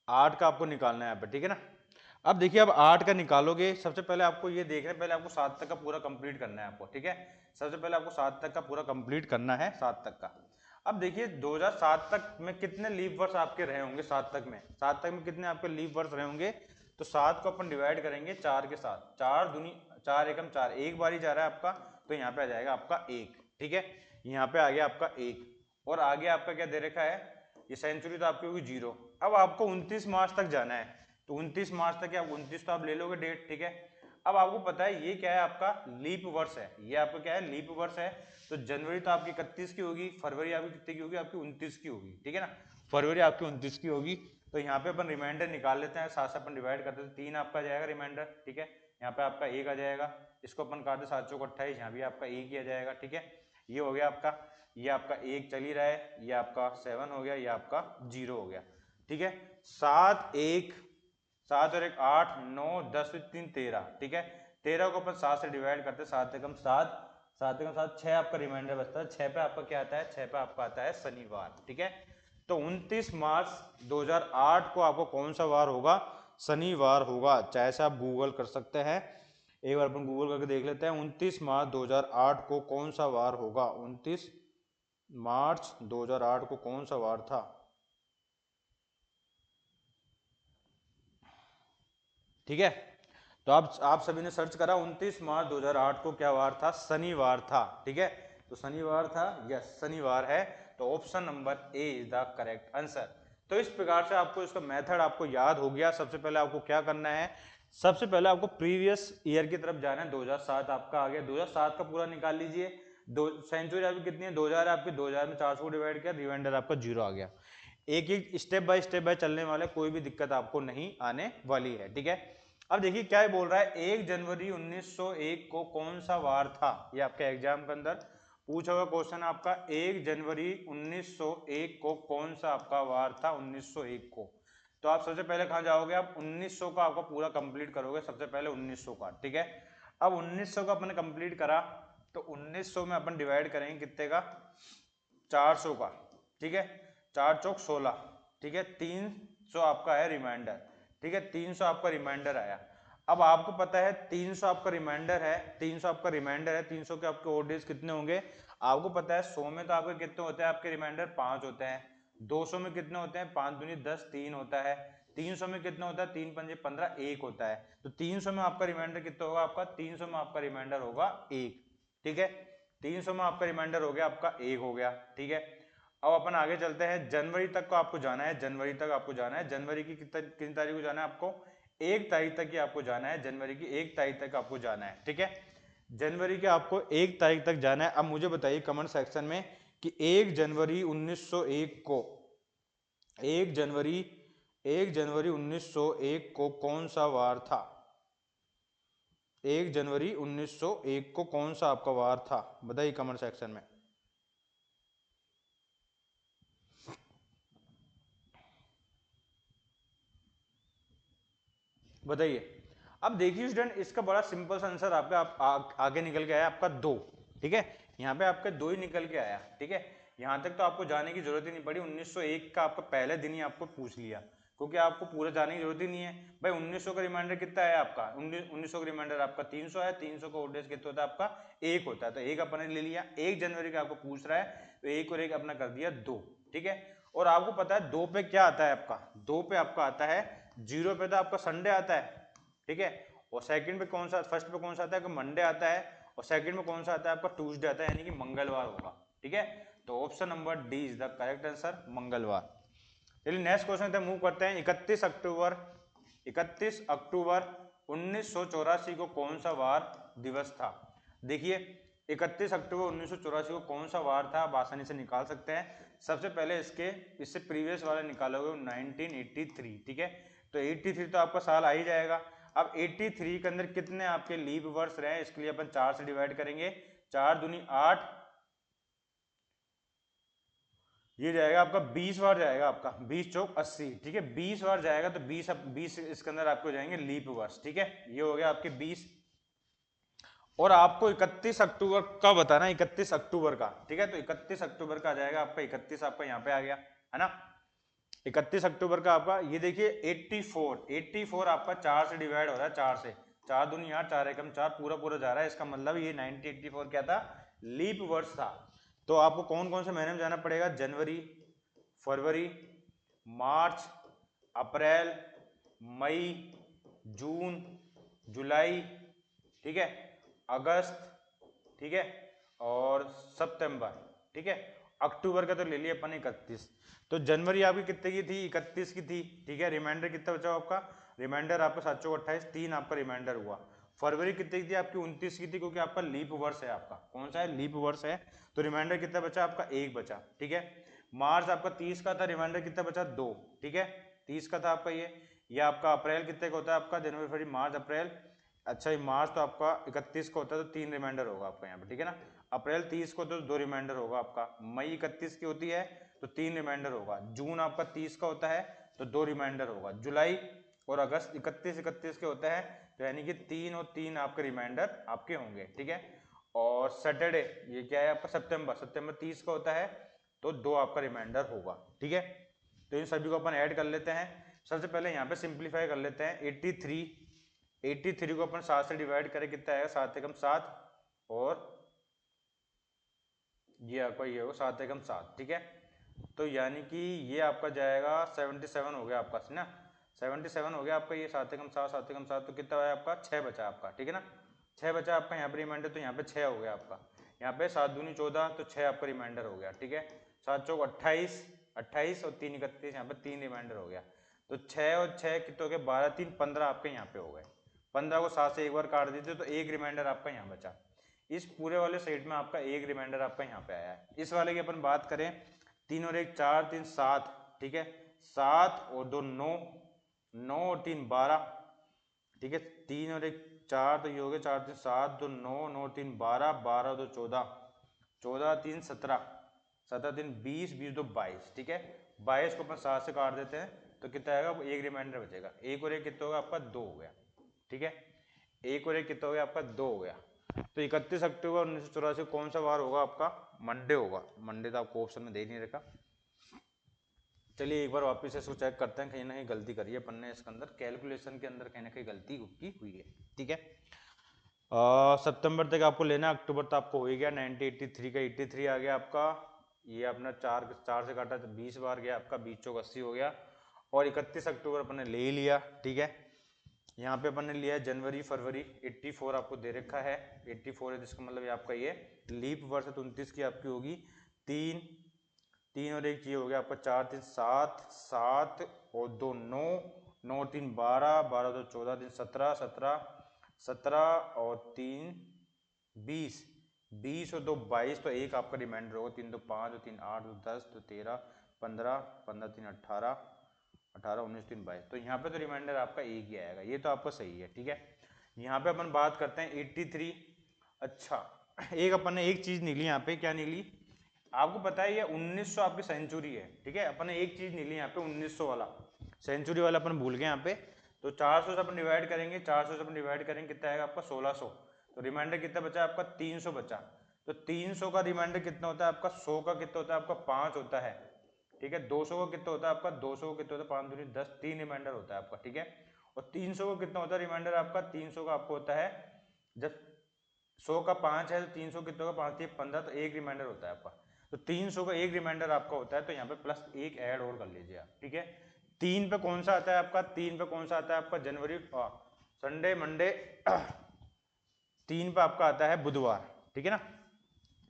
8 का आपको निकालना है यहाँ पे, ठीक है ना। अब देखिए, अब 8 का निकालोगे, सबसे पहले आपको ये देखना है, पहले आपको 7 तक का पूरा कंप्लीट करना है आपको, ठीक है। सबसे पहले आपको 7 तक का पूरा कंप्लीट करना है, 7 तक का। अब देखिए 2007 तक में कितने लीप वर्ष आपके रहे होंगे, 7 तक में, 7 तक में कितने आपके लीप वर्ष रहे होंगे। तो 7 को अपन डिवाइड करेंगे 4 के साथ, 4 दूनी 4 एकम 4, एक बार ही जा रहा है आपका, तो यहाँ पे आ जाएगा आपका 1, ठीक है। यहाँ पे आ गया आपका 1, और आगे आपका क्या दे रखा है, ये सेंचुरी तो आपकी होगी 0। अब आपको 29 मार्च तक जाना है, तो 29 मार्च तक क्या, 29 तो आप ले लोगे डेट, ठीक है। अब आपको पता है ये क्या है, आपका लीप वर्ष है, ये आपका क्या है, लीप वर्ष है। तो जनवरी तो आपकी 31 की होगी, फरवरी आपकी कितने की होगी, आपकी 29 की होगी, ठीक है ना। फरवरी आपकी 29 की होगी। तो यहाँ पे अपन रिमाइंडर निकाल लेते हैं, 7 से अपन डिवाइड करते हैं, 3 आपका जाएगा रिमाइंडर, ठीक है। यहाँ पे आपका 1 आ जाएगा, इसको अपन काटते 7 चौक 28, यहाँ भी आपका 1 ही आ जाएगा, ठीक है। ये हो गया आपका, ये आपका 1 चल ही रहा है, ये आपका 7 हो गया, ये आपका 0 हो गया, ठीक है। 7 1 7 और 1 8 9 10 3 13, ठीक है। 13 को अपन 7 से डिवाइड करते हैं, 7 एकम 7, 7 एकम 7, 6 आपका रिमाइंडर बचता है। 6 पे आपका क्या आता है, 6 पे आपका आता है शनिवार, ठीक है। तो 29 मार्च 2008 को आपको कौन सा वार होगा, शनिवार होगा। चाहे से आप गूगल कर सकते हैं, एक बार अपन गूगल करके देख लेते हैं। 29 मार्च 2008 को कौन सा वार होगा, 29 मार्च 2008 को कौन सा वार था, ठीक है। तो आप सभी ने सर्च करा 29 मार्च 2008 को क्या वार था, शनिवार था, ठीक है। तो शनिवार था, यस शनिवार है। तो option number A is the correct answer. तो इस प्रकार से आपको इसका मेथड आपको याद हो गया। सबसे पहले आपको क्या करना है, सबसे पहले आपको प्रीवियस ईयर की तरफ जाना है। 2007 आपका आ गया, 2007 का पूरा निकाल लीजिए। दो सेंचुरी आपकी कितनी है, 2000 है आपकी, 2000 में 400 को डिवाइड किया, रिमाइंडर आपका 0 आ गया। एक एक स्टेप बाय चलने वाले, कोई भी दिक्कत आपको नहीं आने वाली है, ठीक है। अब देखिए क्या बोल रहा है, 1 जनवरी 1901 को कौन सा वार था। ये आपके एग्जाम के अंदर पूछा हुआ क्वेश्चन आपका, 1 जनवरी 1901 को कौन सा आपका वार था, 1901 को। तो आप सबसे पहले कहाँ जाओगे, आप 1900 का आपका पूरा कंप्लीट करोगे, सबसे पहले 1900 का, ठीक है। अब 1900 का अपने कंप्लीट करा, तो 1900 में अपन डिवाइड करेंगे कितने का, 400 का, ठीक है। 4 चौक 16, ठीक है। 300 आपका है रिमाइंडर, ठीक है। 300 आपका रिमाइंडर आया। अब आपको पता है 300 आपका रिमाइंडर है, 300 आपका रिमाइंडर है, 300 के आपके और डेज कितने होंगे, आपको पता है 100 में तो आपके कितने होते हैं, आपके रिमाइंडर 5 होते हैं। 200 में कितने होते हैं, 5 दूनी 10, 3 होता है। 300 में कितना होता है, 3 पंजे 15, 1 होता है। तो 300 में आपका रिमाइंडर कितना होगा, आपका 300 में आपका रिमाइंडर होगा 1, ठीक है। 300 में आपका रिमाइंडर हो गया आपका 1 हो गया, ठीक है। अब अपन आगे चलते हैं, जनवरी तक को आपको जाना है, जनवरी तक आपको जाना है। जनवरी की कितनी तारीख को जाना है आपको, 1 तारीख तक ही आपको जाना है, जनवरी की 1 तारीख तक आपको जाना है, ठीक है। जनवरी के आपको 1 तारीख तक जाना है। अब मुझे बताइए कमेंट सेक्शन में कि 1 जनवरी 1901 को, 1 जनवरी 1 जनवरी 1901 को कौन सा वार था, 1 जनवरी 1901 को कौन सा आपका वार था, बताइए कमेंट सेक्शन में। बताइए। अब देखिए स्टूडेंट, इसका बड़ा सिंपल सा आंसर आपका आगे निकल के आया आपका 2। ठीक है, यहाँ पे आपका 2 ही निकल के आया। ठीक है, यहाँ तक तो आपको जाने की जरूरत ही नहीं पड़ी। 1901 का आपका पहले दिन ही आपको पूछ लिया, क्योंकि आपको पूरा जाने की जरूरत ही नहीं है भाई। 1900 का रिमाइंडर कितना है आपका, 1900 का रिमाइंडर आपका 300 है। 300 का ओडेस कितना होता है आपका, 1 होता है, तो 1 अपन ने ले लिया। 1 जनवरी का आपको पूछ रहा है, तो 1 और 1 अपना कर दिया 2। ठीक है, और आपको पता है 2 पे क्या आता है आपका, 2 पे आपका आता है 0 पे तो आपका संडे आता है। ठीक है, और सेकंड पे कौन सा, फर्स्ट पे कौन सा आता है, मंडे आता है, और सेकंड में कौन सा आता है आपका, ट्यूसडे आता है, यानी कि मंगलवार होगा। ठीक है, तो option number D is the correct answer, मंगलवार। चलिए नेक्स्ट क्वेश्चन मूव करते हैं। 31 अक्टूबर 1984 को कौन सा वार दिवस था। देखिए 31 अक्टूबर 1984 को कौन सा वार था, आप आसानी से निकाल सकते हैं। सबसे पहले इससे प्रीवियस वाला निकालोगे 1983। ठीक है, तो 83 तो आपका साल आ ही जाएगा। अब 83 के अंदर कितने आपके लीप वर्ष रहे, इसके लिए अपन 4 से डिवाइड करेंगे। 4 दूनी 8, ये जाएगा आपका 20 बार जाएगा आपका, 20 चौक 80। ठीक है, 20 बार जाएगा, तो 20 इसके अंदर आपको जाएंगे लीप वर्ष। ठीक है, ये हो गया आपके 20। और आपको 31 अक्टूबर का बताना, 31 अक्टूबर का। ठीक है, तो 31 अक्टूबर का आ जाएगा आपका, 31 आपका यहाँ पे आ गया है ना। 31 अक्टूबर का आपका ये देखिए 84 आपका 4 से डिवाइड हो रहा है, 4 से। 4 दूनी 8, 4 एकम 4, पूरा पूरा जा रहा है। इसका मतलब ये 1984 क्या था, लीप वर्ष था। तो आपको कौन कौन से महीने में जाना पड़ेगा, जनवरी, फरवरी, मार्च, अप्रैल, मई, जून, जुलाई, ठीक है, अगस्त, ठीक है, और सितंबर। ठीक है, अक्टूबर का तो ले लिया अपन 31। तो जनवरी आपकी कितने की थी, 31 की थी। ठीक है, रिमाइंडर कितना बचा आपका, रिमाइंडर आपका 728, 3 आपका रिमाइंडर हुआ। फरवरी कितने की थी आपकी, 29 की थी, क्योंकि आपका लीप वर्ष है। आपका कौन सा है, लीप वर्ष है, तो रिमाइंडर कितना बचा आपका, 1 बचा। ठीक है, मार्च आपका 30 का था, रिमाइंडर कितना बचा, 2। ठीक है, 30 का था आपका ये आपका अप्रैल कितने का होता है आपका, जनवरी फरवरी मार्च अप्रैल। अच्छा, ये मार्च तो आपका 31 को होता है, तो 3 रिमाइंडर होगा आपका यहाँ पे। ठीक है ना, अप्रैल 30 को तो 2 रिमाइंडर होगा आपका। मई 31 की होती है, तो 3 रिमाइंडर होगा। जून आपका 30 का होता है, तो 2 रिमाइंडर होगा। जुलाई और अगस्त 31 के होता है, तो यानी कि 3 और 3 आपके रिमाइंडर आपके होंगे। ठीक है, और सैटरडे ये क्या है आपका, सितंबर 30 का होता है, तो 2 आपका रिमाइंडर होगा। ठीक है, तो इन सभी को अपन ऐड कर लेते हैं। सबसे पहले यहाँ पे सिंप्लीफाई कर लेते हैं। 83 को अपन 7 से डिवाइड करें, कितना आएगा, 7 एकम 7, और ये आपका ये होगा 7 एकम 7। ठीक है, तो यानी कि ये आपका जाएगा 77 हो गया आपका ना, 77 हो गया आपका ये 7 एकम 7, 7 एकम 7, तो कितना आया आपका, 6 बचा आपका। ठीक है ना, 6 बचा आपका यहाँ पे रिमाइंडर, तो यहाँ पे 6 हो गया आपका। यहाँ पे 7 दूनी 14, तो 6 आपका रिमाइंडर हो गया। ठीक है, 7 चौक 28, 28 और 3 31, यहाँ पे 3 रिमाइंडर हो गया। तो 6 और 6 कितने हो गए, 12 3 15 आपके यहाँ पे हो गए। 15 को 7 से एक बार काट देते, तो 1 रिमाइंडर आपका यहाँ बचा। इस पूरे वाले सेट में आपका 1 रिमाइंडर आपका यहाँ पे आया है। इस वाले की अपन बात करें, 3 और 1 4, 3 7। ठीक है, 7 और 2 9, 9 और 3 12। ठीक है, 3 और 1 4, तो ये हो गया 4 3 7, 2 9, 9 3 12, 12 2 14, 14 3 17, 17 3 20, 20 2 22। ठीक है, 22 को अपन 7 से काट देते हैं, तो कितना आएगा, 1 रिमाइंडर बचेगा। 1 और 1 कितना होगा आपका, 2 हो गया। ठीक है, 1 और 1 कितना हो गया आपका, 2 हो गया। तो 31 अक्टूबर 1984 कौन सा वार होगा आपका, मंडे होगा। मंडे तो आपको ऑप्शन में दे नहीं रखा। चलिए एक बार वापस इसको चेक करते हैं, कहीं ना कहीं गलती करी है अपन ने इसके अंदर, कैलकुलेशन के अंदर कहीं ना कहीं गलती की हुई है। ठीक है, सितंबर तक आपको लेना, अक्टूबर तक आपको हो ही गया। 1983 का 83 आ गया आपका। ये अपना 4 से काटा, तो 20 बार गया आपका, 20 चौक 80 हो गया। और 31 अक्टूबर अपन ने ले ही लिया। ठीक है, यहाँ पे अपन ने लिया है जनवरी फरवरी। 84 आपको दे रखा है, 84 है, जिसका मतलब ये आपका ये लीप वर्ष है, तो 29 की आपकी होगी। 3 और 1 ये हो गया आपका, 4 3 7, 7 और 2 9, 9 3 12, 12 2 14, 3 17, 17, 17 और 3 20, 20 और 2 22, तो 1 आपका रिमाइंडर होगा। 3 2 5, 3 8, 2 10, 2 13, 15, 15 3 18, 18 19 3 22, तो यहाँ पे तो रिमाइंडर आपका 1 ही आएगा। ये तो आपका सही है। ठीक है, यहाँ पे अपन बात करते हैं 83। अच्छा, एक अपन ने एक चीज निकली यहाँ पे, क्या निकली आपको पता है, ये 1900 आपकी सेंचुरी है। ठीक है, अपन ने एक चीज निकली यहाँ पे 1900 वाला, सेंचुरी वाला अपन भूल गए यहाँ पे। तो 400 से अपन डिवाइड करेंगे, 400 से अपन डिवाइड करेंगे, कितना आएगा आपका 1600। तो रिमाइंडर कितना बचा आपका 300 बचा। तो 300 का रिमाइंडर कितना होता है आपका, 100 का कितना होता है आपका 5 होता है, ठीक है। 200 का कितना होता है आपका, 200 का कितना होता है 5 दूनी 10, 3 रिमाइंडर होता है आपका, ठीक है। और 300 का कितना होता है रिमाइंडर आपका, 300 का आपको होता है, जब 100 का 5 है तो 300 कितने का 5 15, तो एक रिमाइंडर होता है आपका। तो 300 का एक रिमाइंडर आपका होता है, तो यहाँ पे प्लस एक ऐड और कर लीजिए आप, ठीक है। 3 पे कौन सा आता है आपका, 3 पे कौन सा आता है आपका, जनवरी, संडे मंडे 3 पे आपका आता है बुधवार, ठीक है ना।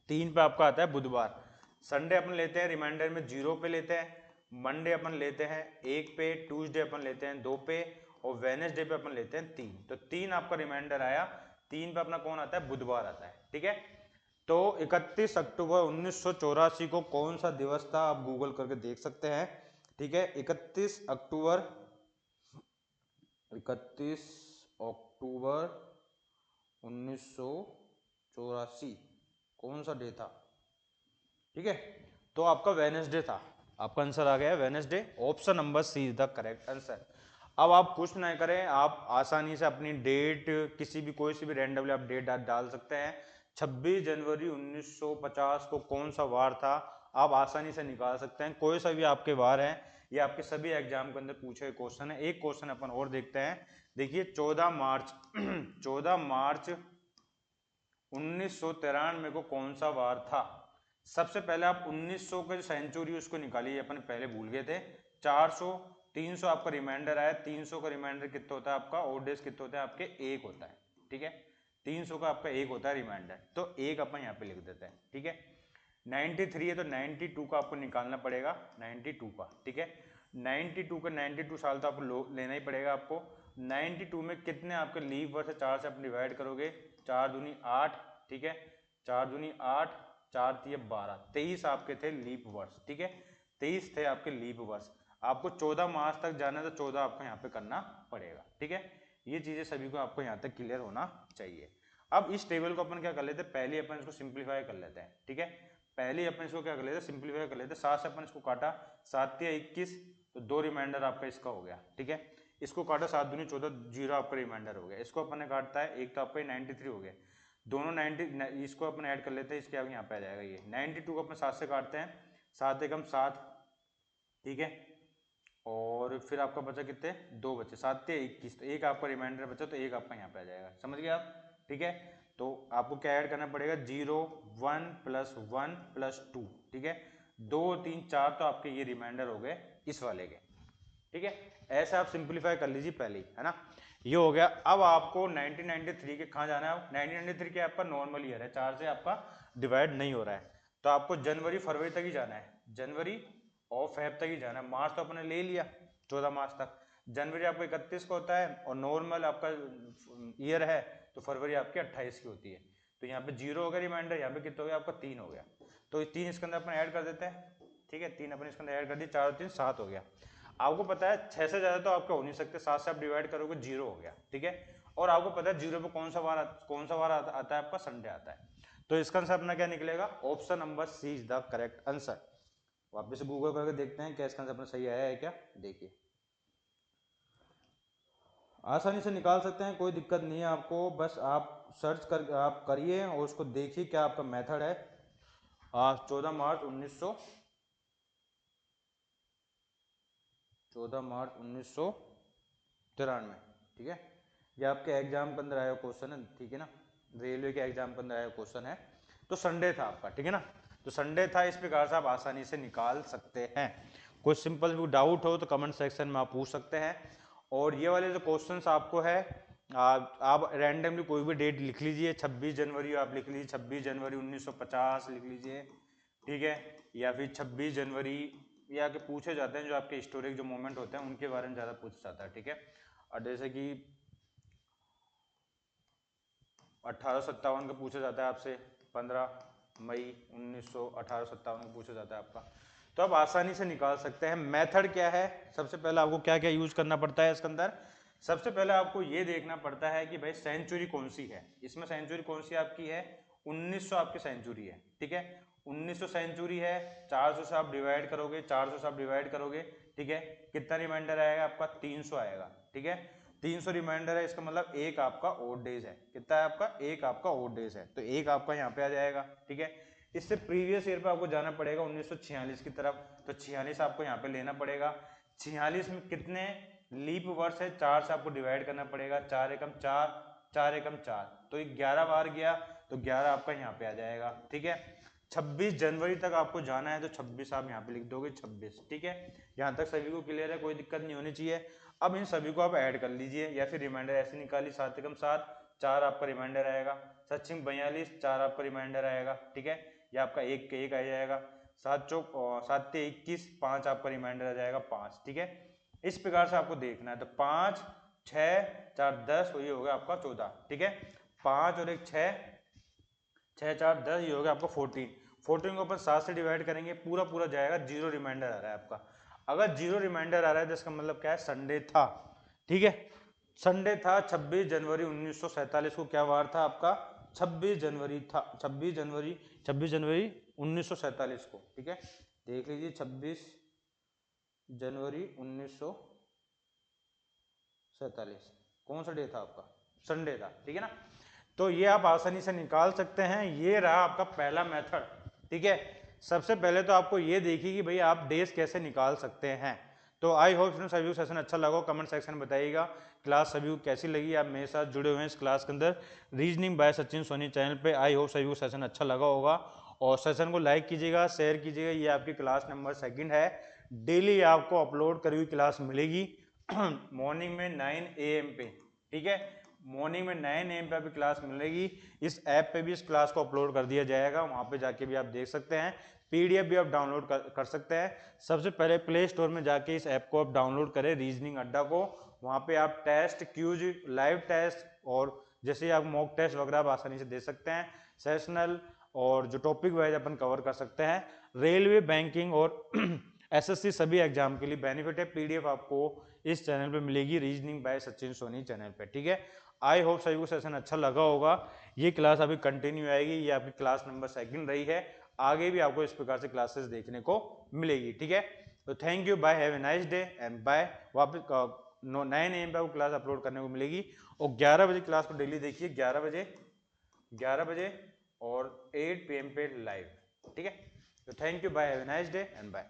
3 पे आपका आता है बुधवार। संडे अपन लेते हैं रिमाइंडर में 0 पे लेते हैं, मंडे अपन लेते हैं 1 पे, ट्यूसडे अपन लेते हैं 2 पे, और वेनेसडे पे अपन लेते हैं 3। तो 3 आपका रिमाइंडर आया, 3 पे अपना कौन आता है, बुधवार आता है, ठीक है। तो 31 अक्टूबर 1984 को कौन सा दिवस था, आप गूगल करके देख सकते हैं, ठीक है। 31 अक्टूबर 1984 कौन सा डे था, ठीक है। तो आपका वेनेसडे था, आपका आंसर आ गया Wednesday, option number C is the correct answer. अब आप कुछ ना करें, आप आसानी से अपनी डेट किसी भी कोई सी भी रैंडमली आप डेट डाल सकते हैं। 26 जनवरी 1950 को कौन सा वार था, आप आसानी से निकाल सकते हैं। कोई सा भी आपके वार है, ये आपके सभी एग्जाम के अंदर पूछे हुए क्वेश्चन है। एक क्वेश्चन अपन और देखते हैं, देखिए 14 मार्च 14 मार्च 1993 को कौन सा वार था। सबसे पहले आप 1900 के सेंचुरी उसको निकालिए, अपन पहले भूल गए थे। 400 300 आपका रिमाइंडर आया, 300 का रिमाइंडर कितना होता है आपका, ओड डेज कितने होते हैं आपके, एक होता है, ठीक है। 300 का आपका एक होता है रिमाइंडर, तो एक अपन यहाँ पे लिख देते हैं, ठीक है। 93 है तो 92 का आपको निकालना पड़ेगा, 92 का, ठीक है। 92 का 92 साल तो आपको लेना ही पड़ेगा आपको। 92 में कितने आपके लीव वर्ष है, 4 से आप डिवाइड करोगे, 4 दूनी 8, ठीक है। 4 दूनी 8, 4 तिये 12, 23 आपके थे लीप वर्ष, ठीक है। 23 थे आपके लीप वर्ष। आपको 14 मार्च तक जाना है तो 14 आपको यहाँ पे करना पड़ेगा, ठीक है। ये चीजें सभी को आपको यहाँ तक क्लियर होना चाहिए। अब इस टेबल को अपन क्या कर लेते हैं, पहले अपन इसको सिंप्लीफाई कर लेते हैं, ठीक है। पहले अपन इसको क्या कर लेते हैं, सिंप्लीफाई कर लेते हैं। 7 से अपन इसको काटा, 7 तिया 21, तो 2 रिमाइंडर आपका इसका हो गया, ठीक है। इसको काटा 7 दूनी 14, 0 आपका रिमाइंडर हो गया। इसको अपन ने काटता है, एक तो आपका 93 हो गया, दोनों 90, इसको अपन ऐड कर लेते हैं, इसके आगे यहाँ पे आ जाएगा ये 92 को अपन 7 से काटते हैं, 7 एकम 7, ठीक है। और फिर आपका बचा कितने, 2 बचे, 7 ते 21, तो एक आपका रिमाइंडर बचा, तो एक आपका यहाँ पे आ जाएगा, समझ गए आप, ठीक है। तो आपको क्या ऐड करना पड़ेगा, 0 1 प्लस 1 प्लस 2, ठीक है। 2 3 4 तो आपके ये रिमाइंडर हो गए इस वाले के, ठीक है। ऐसे आप सिंप्लीफाई कर लीजिए पहले ही, है ना। ये हो गया। अब आपको 1993 के कहाँ जाना है, 1993 के आपका नॉर्मल ईयर है, 4 से आपका डिवाइड नहीं हो रहा है, तो आपको जनवरी फरवरी तक ही जाना है, जनवरी और फेब तक ही जाना है। मार्च तो आपने ले लिया 14 मार्च तक, जनवरी आपको 31 को होता है, और नॉर्मल आपका ईयर है तो फरवरी आपकी 28 की होती है। तो यहाँ पे 0 हो गया रिमाइंडर, यहाँ पे कितना हो गया आपका 3 हो गया, तो 3 इसके अंदर अपन ऐड कर देते हैं, ठीक है। 3 अपन इसके अंदर ऐड कर दिए, 4 और 3 7 हो गया। आपको पता है 6 से ज्यादा तो आपका हो नहीं सकते, 7 से आप डिवाइड करोगे 0 हो गया, ठीक है। और आपको पता है 0 पे कौन सा वार आता है आपका, संडे आता है। तो इसका आंसर अपना क्या निकलेगा, option number C is the correct answer. वापस से गूगल करके देखते हैं क्या इसका आंसर अपना सही आया है क्या, देखिए आसानी से निकाल सकते हैं, कोई दिक्कत नहीं है आपको, बस आप सर्च कर आप करिए और उसको देखिए क्या आपका मेथड है। 14 मार्च 1900 14 मार्च 1993, ठीक है। ये आपके एग्जाम के अंदर आया क्वेश्चन है, ठीक है ना, रेलवे के एग्जाम के अंदर आया क्वेश्चन है। तो संडे था आपका, ठीक है ना, तो संडे था, इस प्रकार से आप आसानी से निकाल सकते हैं। कोई सिंपल भी डाउट हो तो कमेंट सेक्शन में आप पूछ सकते हैं। और ये वाले जो क्वेश्चंस आपको है, आप रैंडमली कोई भी डेट लिख लीजिए, 26 जनवरी आप लिख लीजिए, 26 जनवरी 1950 लिख लीजिए, ठीक है। या फिर 26 जनवरी, ये आके पूछे जाते हैं जो आपके हिस्टोरिक जो मोमेंट होते हैं उनके बारे में ज़्यादा पूछा जाता है, ठीक है। और जैसे कि 1857 का पूछा जाता है आपसे, 15 मई 1900 1857 को पूछा जाता है आपका। तो आप आसानी से निकाल सकते हैं। मेथड क्या है, सबसे पहले आपको क्या क्या यूज करना पड़ता है इसके अंदर। सबसे पहले आपको ये देखना पड़ता है कि भाई सेंचुरी कौन सी है, इसमें सेंचुरी कौन सी आपकी है, 1900 आपकी सेंचुरी है, ठीक है। 1900 सेंचुरी है, 400 से आप डिवाइड करोगे, 400 से आप डिवाइड करोगे, ठीक है। कितना रिमाइंडर आएगा आपका, 300 आएगा, ठीक है। 300 रिमाइंडर है, इसका मतलब एक आपका ओड डेज है। कितना है आपका? एक आपका ओड डेज है, तो एक आपका यहाँ पे आ जाएगा। ठीक है, इससे प्रीवियस ईयर पे आपको जाना पड़ेगा 1946 की तरफ, तो 46 आपको यहाँ पे लेना पड़ेगा। 46 में कितने लीप वर्ष है? 4 से आपको डिवाइड करना पड़ेगा, 4 एकम 4, 4 एकम 4, तो 11 बार गया, तो 11 आपका यहाँ पे आ जाएगा। ठीक है, 26 जनवरी तक आपको जाना है, तो 26 आप यहाँ पे लिख दोगे 26। ठीक है, यहाँ तक सभी को क्लियर है, कोई दिक्कत नहीं होनी चाहिए। अब इन सभी को आप ऐड कर लीजिए, या फिर रिमाइंडर ऐसे निकाली, 7 एकम 7, 4 आपका रिमाइंडर आएगा, 7 42, 4 आपका रिमाइंडर आएगा। ठीक है, ये आपका एक के एक आ जाएगा, 7 चौक 7 ते 21, 5 आपका रिमाइंडर आ जाएगा 5। ठीक है, इस प्रकार से आपको देखना है, तो 5 6 4 10, ये हो गया आपका 14। ठीक है, 5 और 1 6, 6 4 10, ये हो गया आपका 14। 14 को अपन 7 से डिवाइड करेंगे, पूरा पूरा जाएगा, 0 रिमाइंडर आ रहा है आपका। अगर 0 रिमाइंडर आ रहा है तो इसका मतलब क्या है? संडे था। ठीक है, संडे था 26 जनवरी 1947 को। क्या वार था आपका? 26 जनवरी था, 26 जनवरी 1947 को। ठीक है, देख लीजिए 26 जनवरी 1947 कौन सा डे था आपका? संडे था। ठीक है ना, तो ये आप आसानी से निकाल सकते हैं। ये रहा आपका पहला मेथड। ठीक है, सबसे पहले तो आपको ये देखिए कि भाई आप डेज कैसे निकाल सकते हैं। तो आई होप फ्रेंड्स सभी को सेशन अच्छा लगा, कमेंट सेक्शन में बताइएगा क्लास सभी को कैसी लगी। आप मेरे साथ जुड़े हुए हैं इस क्लास के अंदर reasoning by Sachin Soni channel पे। आई होप सभी को सेशन अच्छा लगा होगा, और सेशन को लाइक कीजिएगा, शेयर कीजिएगा। ये आपकी क्लास नंबर 2 है। डेली आपको अपलोड करी हुई क्लास मिलेगी मॉर्निंग में 9 AM पे। ठीक है, मॉर्निंग में 9 AM पे अभी क्लास मिलेगी। इस ऐप पे भी इस क्लास को अपलोड कर दिया जाएगा, वहां पे जाके भी आप देख सकते हैं। PDF भी आप डाउनलोड कर सकते हैं। सबसे पहले प्ले स्टोर में जाके इस ऐप को आप डाउनलोड करें, रीजनिंग अड्डा को। वहां पे आप टेस्ट, क्यूज, लाइव टेस्ट, और जैसे आप मॉक टेस्ट वगैरह आप आसानी से दे सकते हैं। सेशनल और जो टॉपिक वाइज अपन कवर कर सकते हैं। रेलवे, बैंकिंग और SSC सभी एग्जाम के लिए बेनिफिट है। PDF आपको इस चैनल पे मिलेगी, reasoning by Sachin Soni channel पे। ठीक है, आई होप सभी को सेशन अच्छा लगा होगा। ये क्लास अभी कंटिन्यू आएगी, ये आपकी क्लास नंबर 2 रही है। आगे भी आपको इस प्रकार से क्लासेस देखने को मिलेगी। ठीक है, तो thank you, bye, have a nice day and bye. वापस 9 AM पे आपको क्लास अपलोड करने को मिलेगी, और 11 बजे क्लास को डेली देखिए, 11 बजे और 8 PM पे लाइव। ठीक है, तो thank you, bye, have a nice day and bye.